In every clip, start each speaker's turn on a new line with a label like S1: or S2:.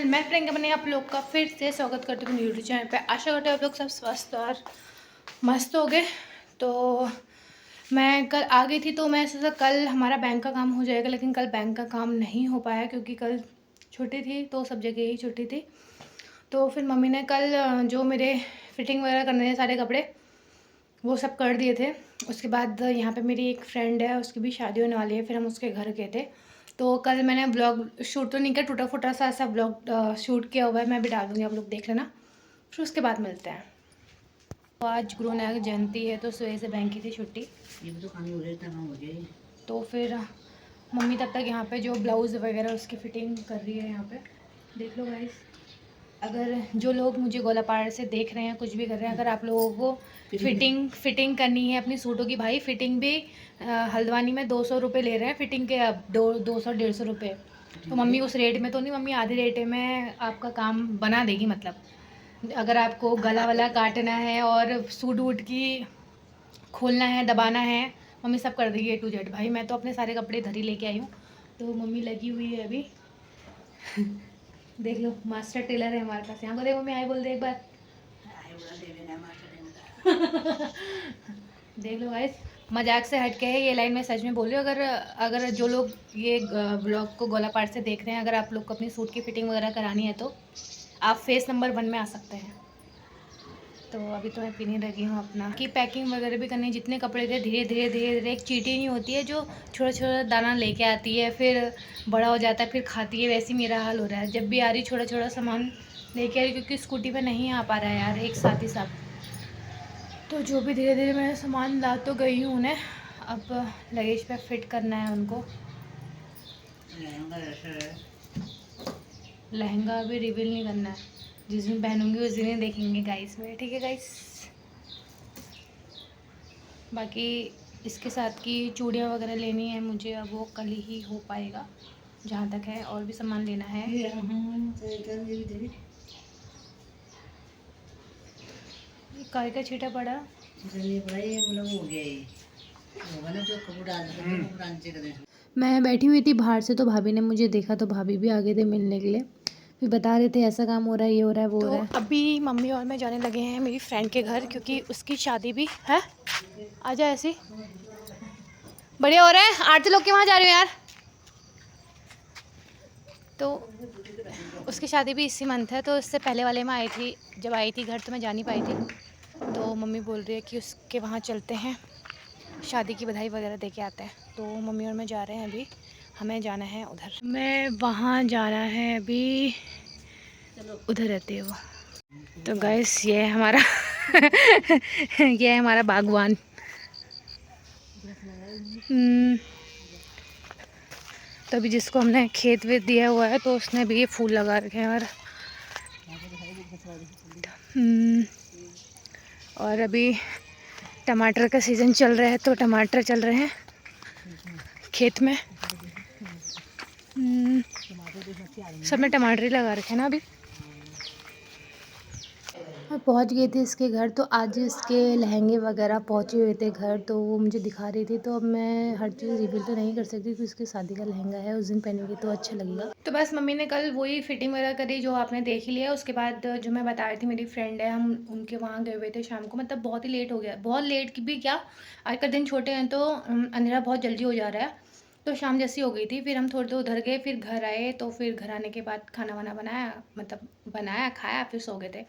S1: मैं प्रियंका बने आप लोग का फिर से स्वागत करती हूँ यूट्यूब चैनल पे। आशा करती हूँ आप लोग सब स्वस्थ और मस्त हो गए। तो मैं कल आ गई थी तो मैं सोचा कल हमारा बैंक का काम हो जाएगा, लेकिन कल बैंक का काम नहीं हो पाया क्योंकि कल छुट्टी थी, तो सब जगह ही छुट्टी थी। तो फिर मम्मी ने कल जो मेरे फिटिंग वगैरह करने थे सारे कपड़े वो सब कर दिए थे। उसके बाद यहाँ पे मेरी एक फ्रेंड है, उसकी भी शादी होने वाली है, फिर हम उसके घर गए थे। तो कल मैंने ब्लॉग शूट तो नहीं किया, टूटा फूटा सा ऐसा ब्लॉग शूट किया हुआ है, मैं भी डाल दूँगी, आप लोग देख लेना। फिर उसके बाद मिलते हैं। तो आज गुरु नानक जयंती है तो सुबह से बैंक की थी छुट्टी।
S2: ये भी तो खानी हो गई।
S1: तो फिर मम्मी तब तक यहाँ पे जो ब्लाउज़ वगैरह उसकी फ़िटिंग कर रही है। यहाँ पे देख लो गाइस, अगर जो लोग मुझे गोलापाड़ से देख रहे हैं, कुछ भी कर रहे हैं, अगर आप लोगों को फ़िटिंग करनी है अपनी सूटों की, भाई फ़िटिंग भी हल्द्वानी में 200 रुपये ले रहे हैं फ़िटिंग के, अब 200-150 रुपये। तो मम्मी उस रेट में तो नहीं, मम्मी आधे रेट में आपका काम बना देगी। मतलब अगर आपको गला वाला काटना है और सूट वूट की खोलना है, दबाना है, मम्मी सब कर देगी A to Z। भाई मैं तो अपने सारे कपड़े इधर ही लेके आई हूँ, तो मम्मी लगी हुई है अभी। देख लो, मास्टर टेलर है हमारे पास। यहाँ को देखो, मैं आई बोल दे एक बार। देख लो गाइस, मजाक से हट के है ये लाइन, मैं सच में बोल रही हूँ। अगर अगर जो लोग ये ब्लॉग को गोलापाड़ से देख रहे हैं, अगर आप लोग को अपनी सूट की फ़िटिंग वगैरह करानी है तो आप फेस नंबर 1 में आ सकते हैं। तो अभी तो मैं पीने लगी हूँ अपना कि पैकिंग वगैरह भी करनी है। जितने कपड़े थे धीरे धीरे एक चींटी नहीं होती है जो छोटा छोटा दाना लेके आती है, फिर बड़ा हो जाता है, फिर खाती है, वैसे ही मेरा हाल हो रहा है। जब भी आ रही छोटा छोटा सामान लेके आ रही, क्योंकि स्कूटी पे नहीं आ पा रहा है यार एक साथ ही साथ। तो जो भी धीरे धीरे मैं सामान ला तो गई हूँ उन्हें, अब लगेज पे फिट करना है उनको। लहंगा अभी रिवील नहीं करना है, जिस दिन पहनूंगी उस दिन ही देखेंगे गाइस में, ठीक है गाइस। बाकी इसके साथ की चूड़ियाँ वगैरह लेनी है मुझे, अब वो कल ही हो पाएगा जहाँ तक है। और भी सामान लेना है। काय का छीटा पड़ा मैं बैठी हुई थी बाहर से, तो भाभी ने मुझे देखा तो भाभी भी आ गए थे मिलने के लिए, फिर बता रहे थे ऐसा काम हो रहा है, ये हो रहा है, वो हो रहा है। अभी मम्मी और मैं जाने लगे हैं मेरी फ्रेंड के घर, क्योंकि उसकी शादी भी है। आजा ऐसी बढ़िया हो रहा है। आरती लोग के वहाँ जा रही हो यार। तो उसकी शादी भी इसी मंथ है, तो इससे पहले वाले में आई थी, जब आई थी घर तो मैं जा नहीं पाई थी। तो मम्मी बोल रही है कि उसके वहाँ चलते हैं, शादी की बधाई वगैरह दे के आते हैं। तो मम्मी और मैं जा रहे हैं अभी, हमें जाना है उधर, मैं वहाँ जाना है अभी, उधर रहती है वो। तो गाइस ये है हमारा ये है हमारा बागवान। तो अभी जिसको हमने खेत वेत दिया हुआ है तो उसने भी ये फूल लगा रखे हैं। और अभी टमाटर का सीज़न चल रहा है, तो टमाटर चल रहे हैं खेत में। सब में टमाटर ही लगा रखे हैं ना अभी। मैं पहुंच गई थी इसके घर, तो आज इसके लहंगे वगैरह पहुंचे हुए थे घर, तो वो मुझे दिखा रही थी। तो अब मैं हर चीज़ रिवील तो नहीं कर सकती क्योंकि उसकी शादी का लहंगा है, उस दिन पहनेंगे तो अच्छा लगेगा। तो बस मम्मी ने कल वही फिटिंग वगैरह करी जो आपने देख ही लिया। उसके बाद जो मैं बता रही थी, मेरी फ्रेंड है, हम उनके वहाँ गए हुए थे शाम को। मतलब बहुत ही लेट हो गया, बहुत लेट की भी क्या, आज का दिन छोटे हैं तो अंधेरा बहुत जल्दी हो जा रहा है। तो शाम जैसी हो गई थी, फिर हम थोड़ी देर उधर गए, फिर घर आए। तो फिर घर आने के बाद खाना वाना बनाया, मतलब बनाया खाया, फिर सो गए थे।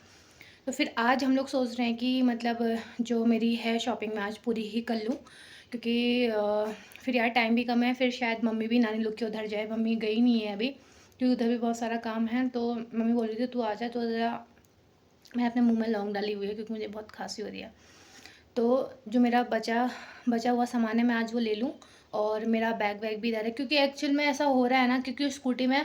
S1: तो फिर आज हम लोग सोच रहे हैं कि मतलब जो मेरी है शॉपिंग में आज पूरी ही कर लूँ, क्योंकि फिर यार टाइम भी कम है। फिर शायद मम्मी भी नानी लोग के उधर जाए, मम्मी गई नहीं है अभी क्योंकि उधर भी बहुत सारा काम है। तो मम्मी बोल रही थी तू आ जा, तो ज़रा मैं अपने मुंह में लौंग डाली हुई है क्योंकि मुझे बहुत खांसी हो रही है। तो जो मेरा बचा हुआ सामान है मैं आज वो ले लूँ। और मेरा बैग वैग भी इधर है, क्योंकि एक्चुअल में ऐसा हो रहा है ना, क्योंकि स्कूटी में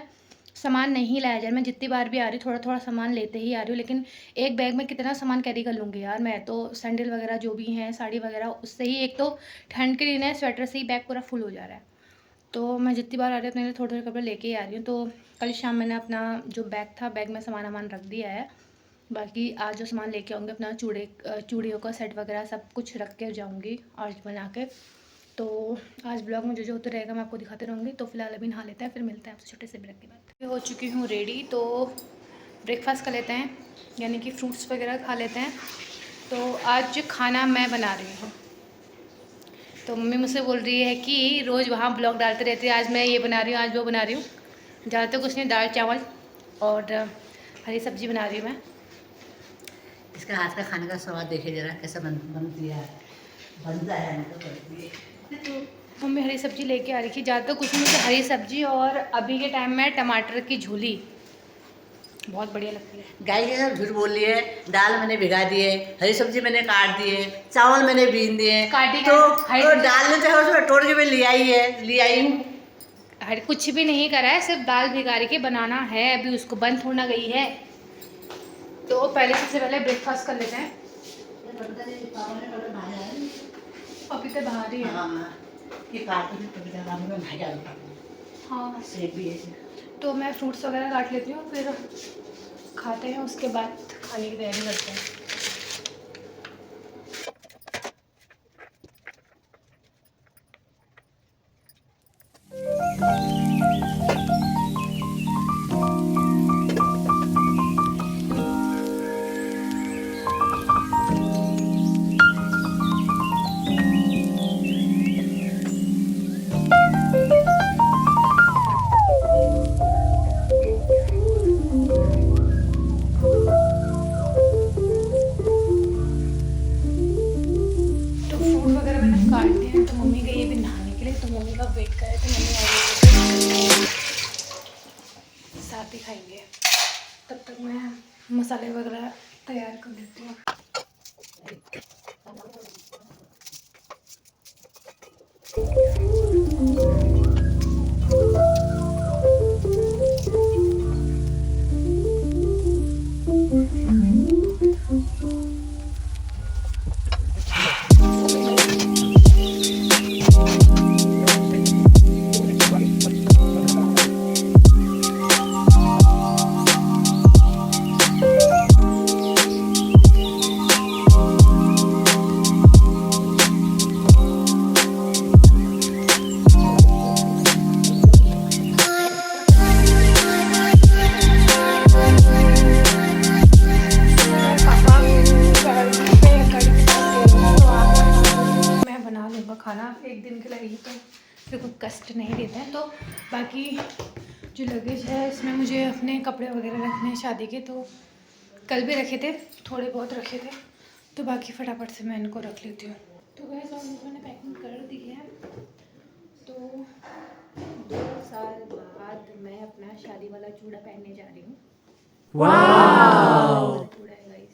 S1: सामान नहीं लाया जाए। मैं जितनी बार भी आ रही हूँ थोड़ा थोड़ा सामान लेते ही आ रही हूँ, लेकिन एक बैग में कितना सामान कैरी कर लूँगी यार मैं। तो सैंडल वगैरह जो भी हैं, साड़ी वगैरह, उससे ही, एक तो ठंड के दिन है, स्वेटर से ही बैग पूरा फुल हो जा रहा है। तो मैं जितनी बार आ रही हूँ अपने लिए थोड़े थोड़े कपड़े लेके ही आ रही हूँ। तो कल शाम मैंने अपना जो बैग था, बैग में सामान वामान रख दिया है। बाकी आज जो सामान लेके आऊँगी अपना चूड़ियों का सेट वगैरह सब कुछ रख के जाऊँगी आज बना के। तो आज ब्लॉग में जो होता रहेगा मैं आपको दिखाते रहूँगी। तो फिलहाल अभी नहा लेते हैं, फिर मिलते हैं आपसे छोटे से ब्रेक के बाद। हो चुकी हूँ रेडी, तो ब्रेकफास्ट कर लेते हैं, यानी कि फ्रूट्स वगैरह खा लेते हैं। तो आज खाना मैं बना रही हूँ। तो मम्मी मुझसे बोल रही है कि रोज़ वहाँ ब्लॉग डालते रहती है, आज मैं ये बना रही हूँ, आज वो बना रही हूँ। ज़्यादातर कुछ नहीं, दाल चावल और हरी सब्जी बना रही हूँ मैं।
S2: इसका हाथ का खाने का स्वाद देखिए जरा कैसा बनती है, बनता है तो बनती है।
S1: तो मम्मी हरी सब्जी लेके आ रही थी, ज़्यादातर कुछ नहीं, मुझे हरी सब्जी और अभी के टाइम में टमाटर की झोली बहुत बढ़िया लगती है।
S2: गाय के साथ झूठ बोल रही है। दाल मैंने भिगा दिए, हरी सब्जी मैंने काट दिए, चावल मैंने बीन दिए,
S1: काटी
S2: तो
S1: हरी
S2: दाल ने चाहे उसमें तोड़ के मैं ले आई हूँ।
S1: हर कुछ भी नहीं करा है, सिर्फ दाल भिगा के बनाना है, अभी उसको बंद थोड़ा गई है। तो पहले सबसे पहले ब्रेकफास्ट कर लेते हैं। अभी तो बाहर ही है। हाँ, तो मैं फ्रूट्स वगैरह काट लेती हूँ, फिर खाते हैं, उसके बाद खाने की तैयारी करते हैं। तो मम्मी गई है भी नहाने के लिए, तो मम्मी का वेट करे, तो मम्मी आएगी तो साथ ही खाएंगे। तब तक मैं मसाले वगैरह तैयार कर लेती हूँ। खाना एक दिन के लिए ही, तो फिर कोई कष्ट नहीं देता है। तो बाकी जो लगेज है इसमें मुझे अपने कपड़े वगैरह रखने हैं शादी के, तो कल भी रखे थे, थोड़े बहुत रखे थे, तो बाकी फटाफट से मैं इनको रख लेती हूँ। तो गाइस मैंने पैकिंग कर दी है। तो 2 साल बाद मैं अपना शादी वाला चूड़ा पहनने जा रही हूँ। वाह! चूड़ा है गाइस।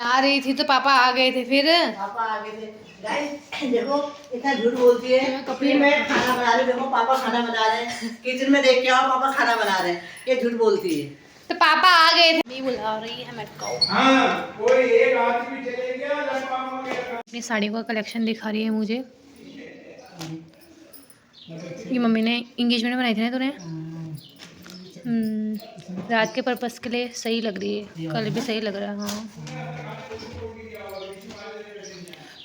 S1: आ रही थी तो पापा आ गए थे, फिर
S2: पापा आ गए थे। गाइस देखो इतना झूठ बोलती है कि मैं खाना बना रही हूँ। देखो पापा खाना बना रहे हैं, किचन में देख के आओ पापा खाना बना रहे हैं, ये झूठ बोलती है।
S1: तो पापा आ गए थे, नहीं बुला रही है मेरे को।
S3: हाँ, कोई एक आदमी चले गया
S1: अपनी साड़ियों का कलेक्शन दिखा रही है मुझे। ये मम्मी ने इंगेजमेंट बनाई थी ना तूने। रात के पर्पस के लिए सही लग रही है, कल भी सही लग रहा है। हाँ,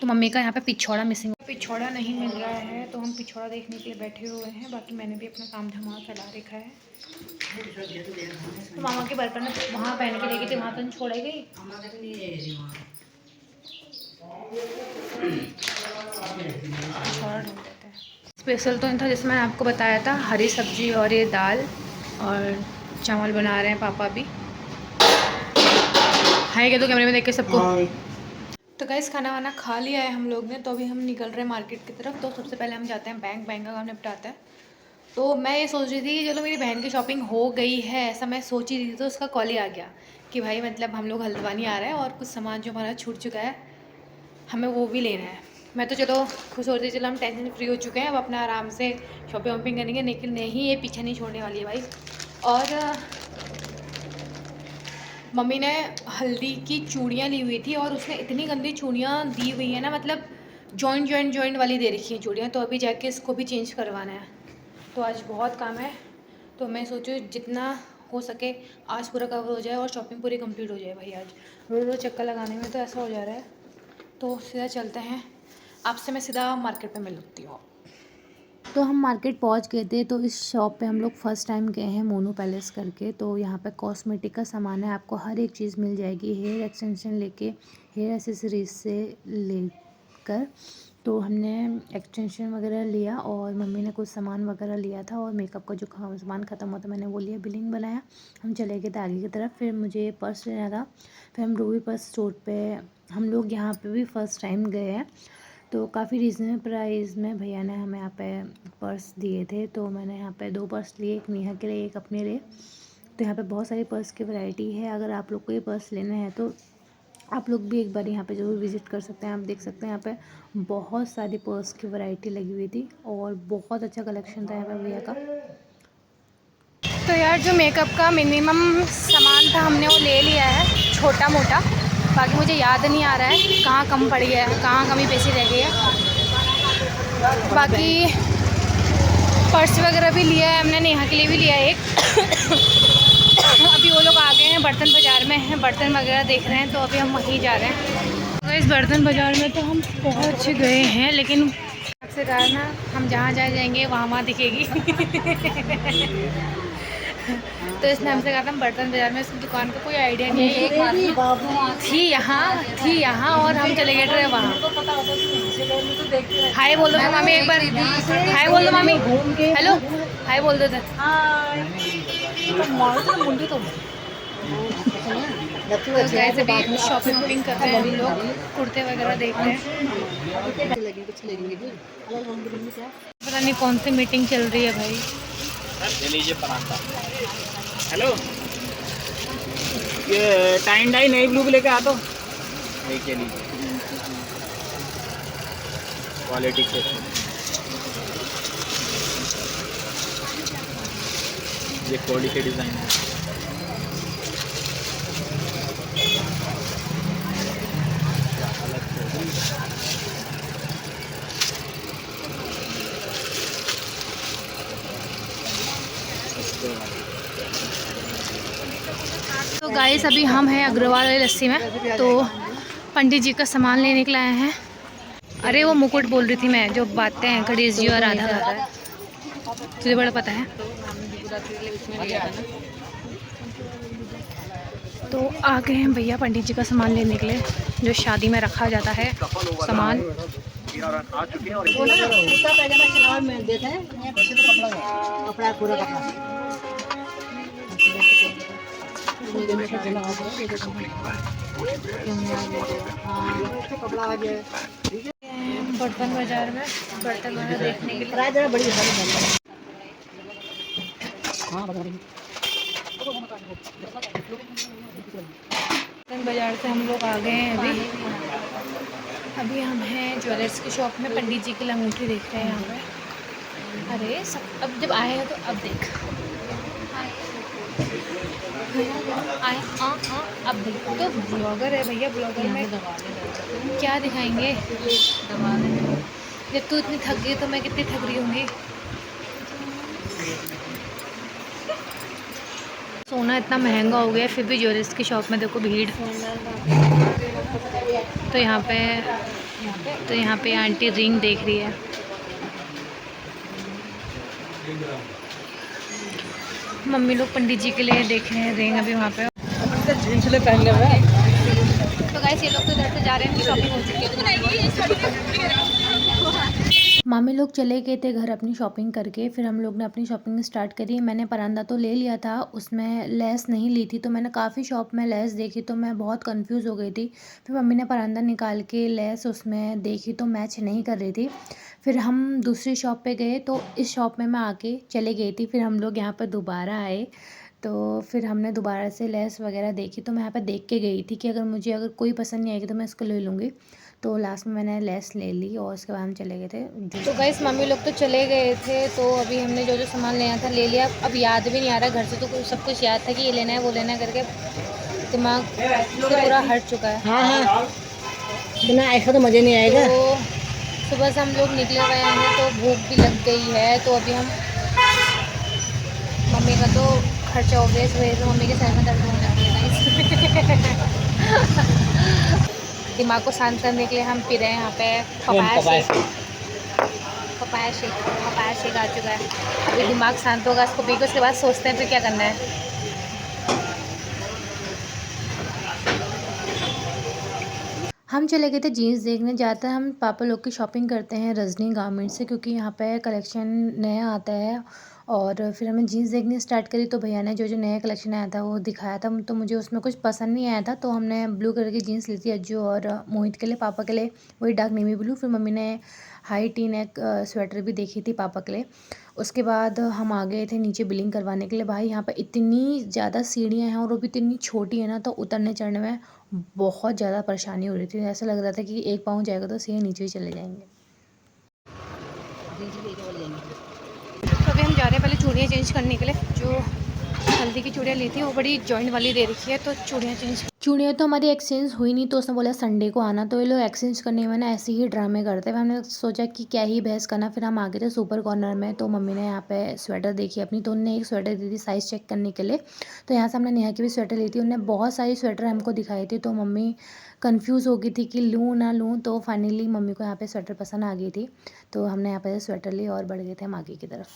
S1: तो मम्मी का यहाँ पे पिछौड़ा मिसिंग, पिछौड़ा नहीं मिल रहा है, तो हम पिछौड़ा देखने के लिए बैठे हुए हैं। बाकी मैंने भी अपना काम धमाल फैला रखा है। तो मामा के बर्तन वहाँ पहन के लेके थे, वहाँ तो नहीं छोड़ा गई। स्पेशल तो नहीं था, जैसे मैंने आपको बताया था, हरी सब्जी और ये दाल और चावल बना रहे हैं पापा भी। हाय कह दो कैमरे में देख के सबको। तो गाइस खाना वाना खा लिया है हम लोग ने, तो अभी हम निकल रहे हैं मार्केट की तरफ। तो सबसे पहले हम जाते हैं बैंक का काम निपटाते हैं। तो मैं ये सोच रही थी कि चलो मेरी बहन की शॉपिंग हो गई है, ऐसा मैं सोच ही रही थी, तो उसका कॉल ही आ गया कि भाई मतलब हम लोग हल्द्वानी आ रहे हैं और कुछ सामान जो हमारा छूट चुका है हमें वो भी लेना है। मैं तो चलो खुश हो रही थी, चलो हम टेंशन फ्री हो चुके हैं, अब अपना आराम से शॉपिंग वॉपिंग करेंगे। लेकिन नहीं, ये पीछे नहीं छोड़ने वाली है भाई। और मम्मी ने हल्दी की चूड़ियाँ ली हुई थी और उसने इतनी गंदी चूड़ियाँ दी हुई है ना, मतलब जॉइंट वाली दे रखी हैं चूड़ियाँ। तो अभी जाके इसको भी चेंज करवाना है, तो आज बहुत काम है। तो मैं सोचूँ जितना हो सके आज पूरा कवर हो जाए और शॉपिंग पूरी कंप्लीट हो जाए भाई। आज रोज़ रोज़ चक्कर लगाने में तो ऐसा हो जा रहा है, तो सीधा चलते हैं। आपसे मैं सीधा मार्केट पे मिलती हूँ। तो हम मार्केट पहुंच गए थे। तो इस शॉप पे हम लोग फ़र्स्ट टाइम गए हैं, मोनू पैलेस करके। तो यहाँ पे कॉस्मेटिक का सामान है, आपको हर एक चीज़ मिल जाएगी, हेयर एक्सटेंशन लेके हेयर एसेसरीज से लेकर। तो हमने एक्सटेंशन वगैरह लिया और मम्मी ने कुछ सामान वगैरह लिया था, और मेकअप का जो सामान ख़त्म हुआ था मैंने वो लिया, बिलिंग बनाया। हम चले गए थे आगे की तरफ। फिर मुझे पर्स लेना था, फिर हम रूबी पर्स स्टोर पे हम लोग यहाँ पे भी फ़र्स्ट टाइम गए हैं। तो काफ़ी रीज़नेबल प्राइस में भैया ने हमें यहाँ पे पर्स दिए थे। तो मैंने यहाँ पे 2 पर्स लिए, एक नेहा के लिए, एक अपने लिए। तो यहाँ पे बहुत सारी पर्स की वैरायटी है। अगर आप लोग को ये पर्स लेना है तो आप लोग भी एक बार यहाँ पे ज़रूर विज़िट कर सकते हैं। आप देख सकते हैं यहाँ पे बहुत सारी पर्स की वैरायटी लगी हुई थी और बहुत अच्छा कलेक्शन था यहाँ पे भैया का। तो यार जो मेकअप का मिनिमम सामान था हमने वो ले लिया है, छोटा मोटा। बाकी मुझे याद नहीं आ रहा है कहाँ कम पड़ गया है, कहाँ कमी पैसे रह गई है। बाकी पर्स वगैरह भी लिया है हमने, नेहा के लिए भी लिया है एक। अभी वो लोग आ गए हैं, बर्तन बाज़ार में हैं, बर्तन वगैरह देख रहे हैं। तो अभी हम वहीं जा रहे हैं। तो इस बर्तन बाज़ार में तो हम पहुँच गए हैं, लेकिन आपसे कहा ना हम जहाँ जाएंगे वहाँ दिखेगी। तो इसने हमसे कहा था हम बर्तन बाज़ार में, इसकी दुकान का कोई आइडिया नहीं है। थी यहाँ और हम चले गए थे वहाँ। हाय बोल दो मामी एक बार, हाय बोल दो मामी, हेलो हाय बोल दो। गैस अभी शॉपिंग कर रहे हैं हम लोग, कुर्ते वगैरह देख रहे हैं। पता नहीं कौन सी मीटिंग चल रही है भाई।
S4: ले लीजिए पराठा। हेलो, ये टाइन डाई नई ब्लू लेके आ, तो देखिए लीजिए क्वालिटी के। ये कोडी के डिज़ाइन है।
S1: तो गाइस अभी हम हैं अग्रवाल वाली लस्सी में। तो पंडित जी का सामान लेने के लिए आए हैं। अरे वो मुकुट बोल रही थी मैं, जो बातें हैं गणेश जी और राधा गाता है, तुझे बड़ा पता है। तो आ गए हैं भैया पंडित जी का सामान लेने के लिए, जो शादी में रखा जाता है सामान।
S2: वो ना कुर्ता पैजामा सिलवा में देते हैं, वैसे तो कपड़ा पूरा कपड़ा।
S1: बर्तन बाजार में बर्तन वगैरह देखने के लिए
S2: प्राइस जरा बड़ी है।
S1: बर्तन बाजार से हम लोग आ गए हैं। अभी हम हैं ज्वेलर्स की शॉप में, पंडित जी की अंगूठी देख रहे हैं यहाँ पे। अरे सब अब जब आए हैं तो अब देख आए अब देख। तो ब्लॉगर है भैया, ब्लॉगर में क्या दिखाएंगे। जब तू इतनी थक गई तो मैं कितनी थक रही होंगी। सोना इतना महंगा हो गया, फिर भी ज्वेलर्स की शॉप में देखो भीड़। तो यहाँ पे आंटी रिंग देख रही है। मम्मी लोग पंडित जी के लिए देख रहे हैं रिंग अभी वहाँ पे। तो गाइस ये लोग तो इधर से जा रहे हैं, शॉपिंग हो चुकी है। मामी लोग चले गए थे घर अपनी शॉपिंग करके। फिर हम लोग ने अपनी शॉपिंग स्टार्ट करी। मैंने परांदा तो ले लिया था, उसमें लेस नहीं ली थी। तो मैंने काफ़ी शॉप में लेस देखी तो मैं बहुत कंफ्यूज हो गई थी। फिर मम्मी ने परांदा निकाल के लेस उसमें देखी तो मैच नहीं कर रही थी। फिर हम दूसरी शॉप पे गए, तो इस शॉप में मैं आके चले गई थी। फिर हम लोग यहाँ पर दोबारा आए, तो फिर हमने दोबारा से लेस वगैरह देखी। तो मैं यहाँ पर देख के गई थी कि अगर कोई पसंद नहीं आएगी तो मैं इसको ले लूँगी। तो लास्ट में मैंने लेस ले ली और उसके बाद हम चले गए थे। तो गाइस मम्मी लोग तो चले गए थे, तो अभी हमने जो जो सामान लेना था ले लिया। अब याद भी नहीं आ रहा, घर से तो सब कुछ याद था कि ये लेना है वो लेना है करके, दिमाग से पूरा हट चुका है।
S2: हाँ बिना ऐसा तो मज़े नहीं आएगा।
S1: तो सुबह से हम लोग निकले हुए हैं तो भूख भी लग गई है। तो अभी हम मम्मी का तो खर्चा हो गया, इस वजह से मम्मी के सर में दर्द होने लग गया। दिमाग को शांत करने के लिए हम पी रहे हैं यहाँ पे पपाया शेक आ चुका है। अभी दिमाग शांत होगा, इसको पी के उसके बाद सोचते हैं फिर क्या करना है। हम चले गए थे जीन्स देखने। जाते हैं हम पापा लोग की शॉपिंग करते हैं रजनी गारमेंट से, क्योंकि यहाँ पे कलेक्शन नया आता है। और फिर हमने जीन्स देखनी स्टार्ट करी तो भैया ने जो जो नया कलेक्शन आया था वो दिखाया था, तो मुझे उसमें कुछ पसंद नहीं आया था, तो हमने ब्लू कलर की जीन्स ली थी अज्जू और मोहित के लिए, पापा के लिए वही डार्क नेवी ब्लू। फिर मम्मी ने हाई टी नेक स्वेटर भी देखी थी पापा के लिए। उसके बाद हम आ गए थे नीचे बिलिंग करवाने के लिए। भाई यहाँ पर इतनी ज़्यादा सीढ़ियाँ हैं और वो भी इतनी छोटी है ना, तो उतरने चढ़ने में बहुत ज़्यादा परेशानी हो रही थी। ऐसा लग रहा था कि एक पाँव जाएगा तो सीधे नीचे ही चले जाएंगे। तो अभी हम जा रहे हैं पहले चूड़ियाँ चेंज करने के लिए। जो हल्दी की चूड़ियाँ ली थी वो बड़ी जॉइंट वाली दे रखी है, तो चूड़ियाँ तो हमारी एक्सचेंज हुई नहीं, तो उसने बोला संडे को आना। तो ये लोग एक्सचेंज करने में ना ऐसे ही ड्रामे करते हैं। हमने सोचा कि क्या ही बहस करना, फिर हम आ गए थे सुपर कॉर्नर में। तो मम्मी ने यहाँ पे स्वेटर देखी अपनी, तो उन्होंने एक स्वेटर दी थी साइज़ चेक करने के लिए। तो यहाँ से हमने नेहा की भी स्वेटर ली थी। उन्होंने बहुत सारी स्वेटर हमको दिखाई थी, तो मम्मी कंफ्यूज हो गई थी कि लूँ ना लूँ। तो फाइनली मम्मी को यहाँ पे स्वेटर पसंद आ गई थी, तो हमने यहाँ पे स्वेटर ली और बढ़ गए थे हम आगे की तरफ।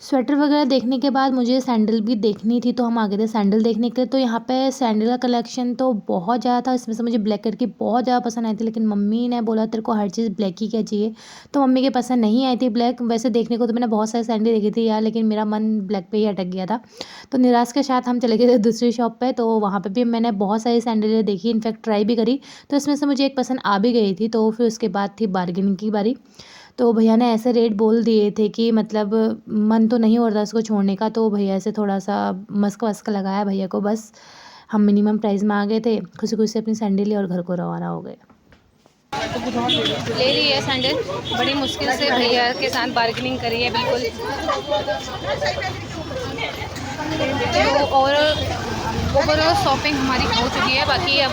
S1: स्वेटर वगैरह देखने के बाद मुझे सैंडल भी देखनी थी, तो हम आ गए थे सैंडल देखने के लिए। तो यहाँ पे सैंडल का कलेक्शन तो बहुत ज़्यादा था, इसमें से मुझे ब्लैक कलर की बहुत ज़्यादा पसंद आई थी, लेकिन मम्मी ने बोला तेरे को हर चीज़ ब्लैक ही क्या चाहिए, तो मम्मी के पसंद नहीं आई थी ब्लैक। वैसे देखने को तो मैंने बहुत सारे सैंडल देखी थी यार, लेकिन मेरा मन ब्लैक पे ही अटक गया था। तो निराश के साथ हम चले गए थे दूसरी शॉप पे, तो वहाँ पे भी मैंने बहुत सारी सैंडलें देखी, इनफैक्ट ट्राई भी करी। तो इसमें से मुझे एक पसंद आ भी गई थी। तो फिर उसके बाद थी बार्गेनिंग की बारी। तो भैया ने ऐसे रेट बोल दिए थे कि मतलब मन तो नहीं हो रहा उसको छोड़ने का, तो भैया से थोड़ा सा मस्का वस्का लगाया भैया को, बस हम मिनिमम प्राइस में आ गए थे। खुशी खुशी से अपनी सैंडल ली और घर को रवाना हो गए। ले ली है सैंडल, बड़ी मुश्किल से भैया के साथ बार्गेनिंग करी है बिल्कुल। तो और ओवरऑल शॉपिंग हमारी हो चुकी है। बाकी अब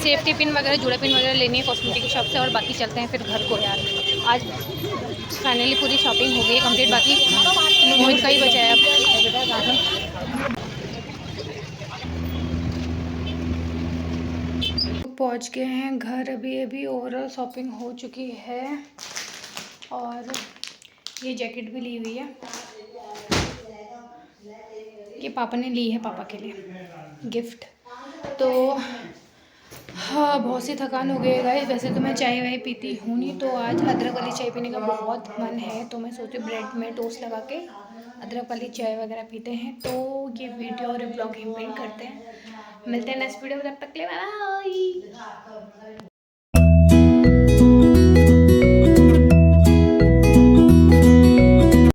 S1: सेफ्टी पिन वगैरह, जूड़ा पिन वगैरह लेनी है कॉस्मेटिक शॉप से, और बाकी चलते हैं फिर घर को यार। आज फाइनली पूरी शॉपिंग हो गई है कंप्लीट, बाकी मोहित का ही बचा है अब। पहुंच गए हैं घर अभी अभी। ओवरऑल शॉपिंग हो चुकी है और ये जैकेट भी ली हुई है, ये पापा ने ली है पापा के लिए गिफ्ट। तो हाँ, बहुत सी थकान हो गई है गाइस। वैसे तो मैं चाय वाय पीती हूँ नहीं, तो आज अदरक वाली चाय पीने का बहुत मन है, तो मैं सोची ब्रेड में टोस्ट लगा के अदरक वाली चाय वगैरह पीते हैं। तो ये वीडियो और ब्लॉग यहीं पे करते हैं। मिलते हैं नेक्स्ट वीडियो में, तब तक के लिए बाय बाय।